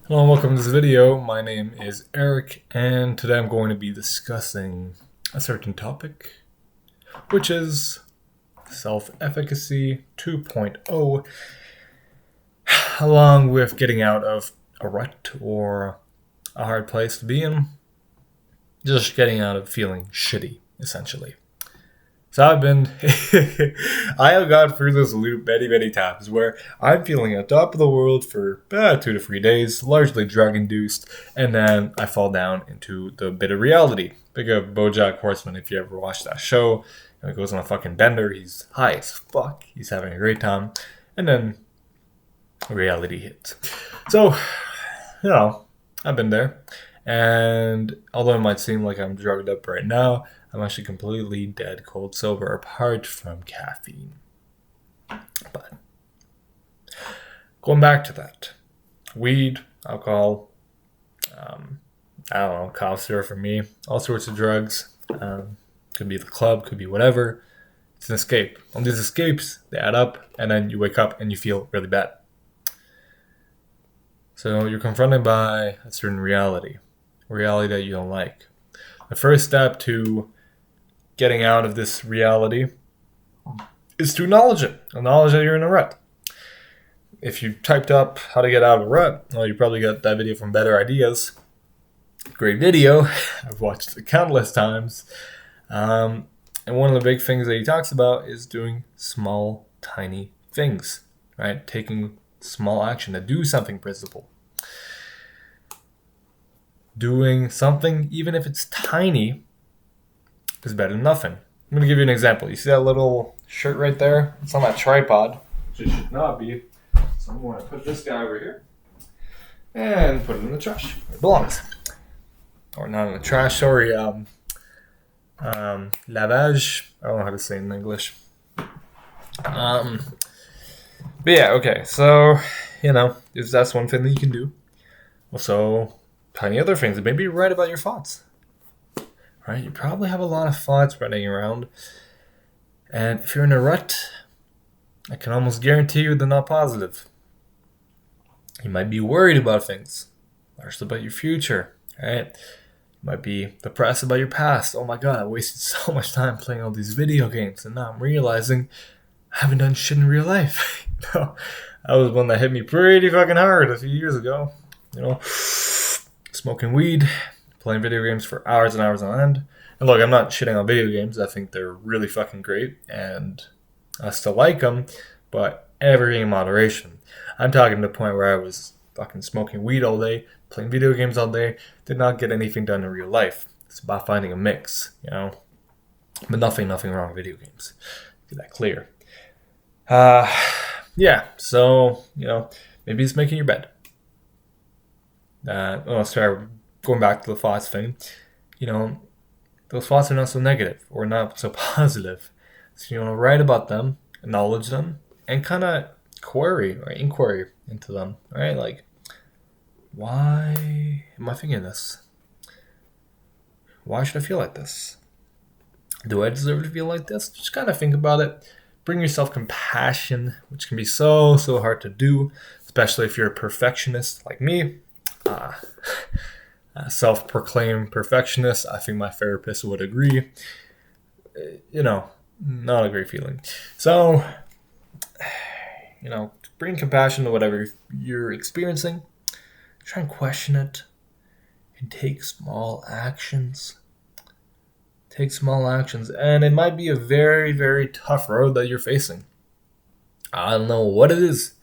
Hello and welcome to this video. My name is Eric and today I'm going to be discussing a certain topic, which is self-efficacy 2.0, along with getting out of a rut or a hard place to be in, just getting out of feeling shitty, essentially. So I have gone through this loop many times where I'm feeling at the top of the world for 2 to 3 days, largely drug induced, and then I fall down into the bit of reality. Think of BoJack Horseman if you ever watched that show. He goes on a fucking bender, he's high as fuck, he's having a great time, and then reality hits. So, I've been there, and although it might seem like I'm drugged up right now, I'm actually completely dead cold sober apart from caffeine. But going back to that, weed, alcohol, cough syrup for me, all sorts of drugs. Could be the club, could be whatever. It's an escape. All these escapes, they add up, and then you wake up and you feel really bad. So you're confronted by a certain reality that you don't like. The first step to getting out of this reality is to acknowledge that you're in a rut. If you typed up how to get out of a rut, well, you probably got that video from Better Ideas. Great video. I've watched it countless times. And one of the big things that he talks about is doing small, tiny things, right? Taking small action to do something principle. Doing something, even if it's tiny, is better than nothing. I'm going to give you an example. You see that little shirt right there? It's on that tripod, which it should not be. So I'm going to put this guy over here and put it in the trash where it belongs. Or not in the trash, sorry. Lavage. I don't know how to say it in English. But yeah, okay. So, that's one thing that you can do. Also, tiny other things. Maybe write about your thoughts. Right? You probably have a lot of thoughts running around. And if you're in a rut, I can almost guarantee you they're not positive. You might be worried about things, largely about your future, right? You might be depressed about your past. Oh my god, I wasted so much time playing all these video games, and now I'm realizing I haven't done shit in real life. That was one that hit me pretty fucking hard a few years ago. Smoking weed, playing video games for hours and hours on end. And look, I'm not shitting on video games. I think they're really fucking great, and I still like them, but everything in moderation. I'm talking to the point where I was fucking smoking weed all day, playing video games all day, did not get anything done in real life. It's about finding a mix, But nothing wrong with video games. Get that clear. So, maybe it's making your bed. Going back to the thoughts thing, those thoughts are not so negative or not so positive. So, write about them, acknowledge them, and kind of inquiry into them, right? Like, why am I thinking this? Why should I feel like this? Do I deserve to feel like this? Just kind of think about it. Bring yourself compassion, which can be so hard to do, especially if you're a perfectionist like me. Self-proclaimed perfectionist. I think my therapist would agree. Not a great feeling. So, bring compassion to whatever you're experiencing. Try and question it. And take small actions. And it might be a very tough road that you're facing. I don't know what it is.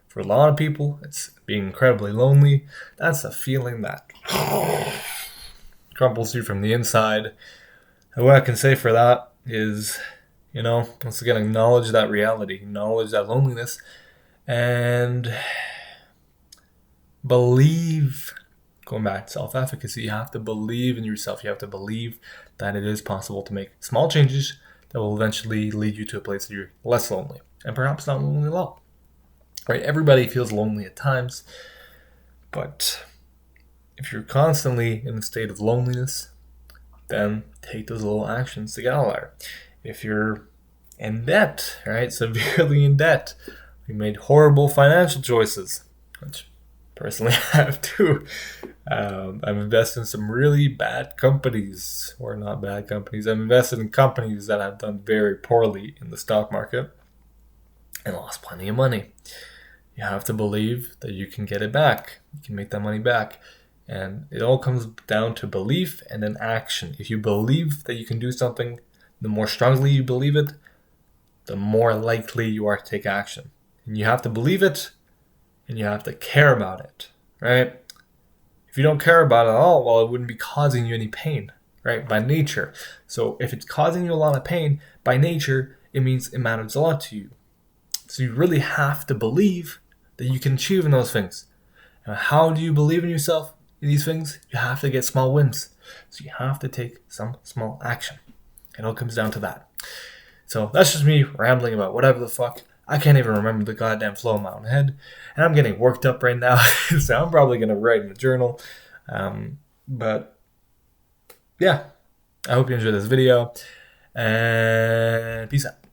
For a lot of people, it's being incredibly lonely. That's a feeling that crumples you from the inside. And what I can say for that is, once again, acknowledge that reality, acknowledge that loneliness, and believe. Going back to self-efficacy, you have to believe in yourself. You have to believe that it is possible to make small changes that will eventually lead you to a place that you're less lonely, and perhaps not lonely at all. Right? Everybody feels lonely at times, but if you're constantly in a state of loneliness, then take those little actions to get out of there. If you're in debt, right, severely in debt, you made horrible financial choices, which personally have too. I've invested in some really bad companies, or not bad companies. I've invested in companies that have done very poorly in the stock market and lost plenty of money. You have to believe that you can get it back. You can make that money back. And it all comes down to belief and then action. If you believe that you can do something, the more strongly you believe it, the more likely you are to take action. And you have to believe it, and you have to care about it, right? If you don't care about it at all, well, it wouldn't be causing you any pain, right? By nature. So if it's causing you a lot of pain, by nature, it means it matters a lot to you. So you really have to believe that you can achieve in those things. And how do you believe in yourself in these things? You have to get small wins. So you have to take some small action. It all comes down to that. So that's just me rambling about whatever the fuck. I can't even remember the goddamn flow in my own head. And I'm getting worked up right now. So I'm probably going to write in a journal. But yeah, I hope you enjoyed this video. And peace out.